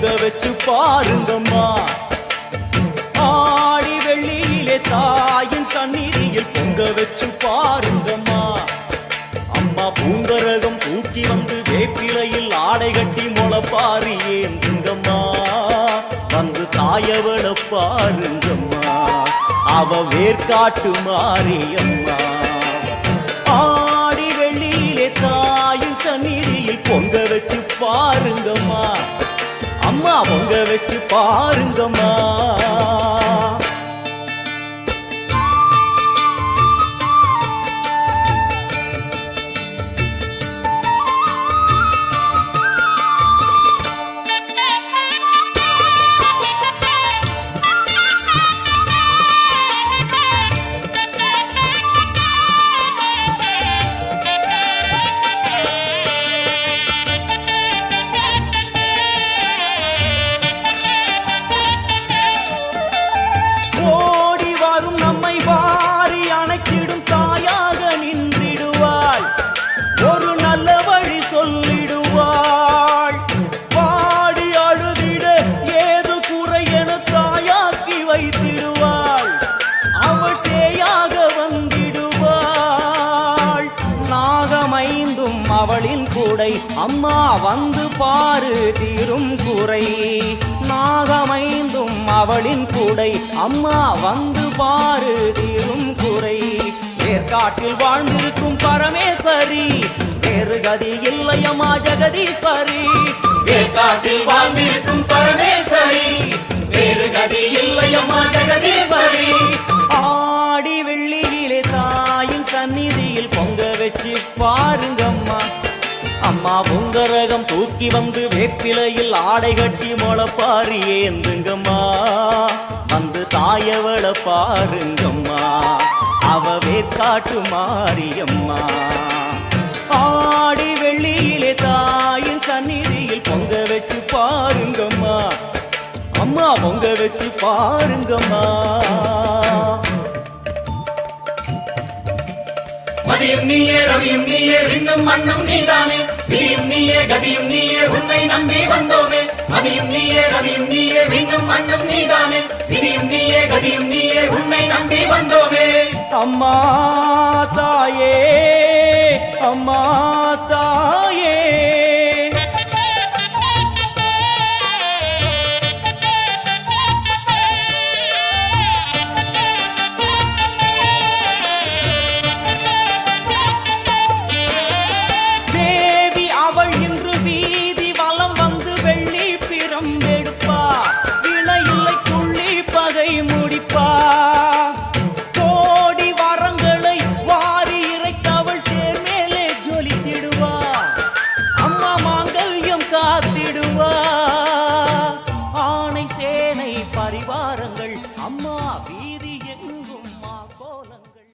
பொங்க வச்சு பாருங்கம்மா. ஆடி வெள்ளியிலே தாயின் சந்நிதியில் பொங்க வச்சு பாருங்கம்மா. அம்மா பூங்கரகம் தூக்கி வந்து வேப்பிலையில் ஆடை கட்டி முளைப்பாரி ஏந்துங்கம்மா. வந்து தாயவள பாருங்கம்மா, அவ வேர்காட்டு மாரியம்மா. ஆடி வெள்ளியிலே தாயின் சந்நிதியில் பொங்க வச்சு பாருங்கம்மா. அம்மா பொங்க வச்சு பாருங்கம்மா. ஓடி வரும் நம்மை வாரி அணைத்திடும் தாயாக நின்றிடுவாள். ஒரு நல்ல வழி சொல்லிடுவாள். பாடி அழுதிட ஏது குறை என தாயாக்கி வைத்திடுவாள். அவள் சேயாக வந்திடுவாள். நாகமைந்தும் அவளின் கூடை, அம்மா வந்து பாரு தீரும் குறை. நாகமைந்தும் அவளின் கூடை, அம்மா வந்து பாரு தீரும் குறை. வேர்காட்டில் வாழ்ந்திருக்கும் பரமேஸ்வரி, வேறு கதி இல்லையம்மா ஜெகதீஸ்வரி. வேர்காட்டில் வாழ்ந்திருக்கும் பரமேஸ்வரி, வேறு கதி இல்லையம்மா ஜெகதீஸ்வரி. ஆடி வெள்ளியிலே தாயின் சந்நிதியில் பொங்க வச்சு பாருங்கம்மா. அம்மா பொங்கரகம் தூக்கி வந்து வேப்பிலையில் ஆடை கட்டி முளைப்பாரி ஏந்துங்கம்மா. வந்து தாயவள பாருங்கம்மா, அவ வேர்காட்டு மாரியம்மா. ஆடி வெள்ளியிலே தாயின் சந்நிதியில் பொங்க வச்சு பாருங்கம்மா. அம்மா பொங்க வச்சு பாருங்கம்மா. மதியும் நீயே ரவியும் நீயே விண்ணும் மண்ணும் நீதானே. விதியும் நீயே கதியும் நீயே உன்னை நம்பி வந்தோமே. மதியும் நீயே ரவியும் நீயே விண்ணும் மண்ணும் நீதானே. விதியும் நீயே கதியும் நீயே உன்னை நம்பி வந்தோமே. அம்மா தாயே, அம்மா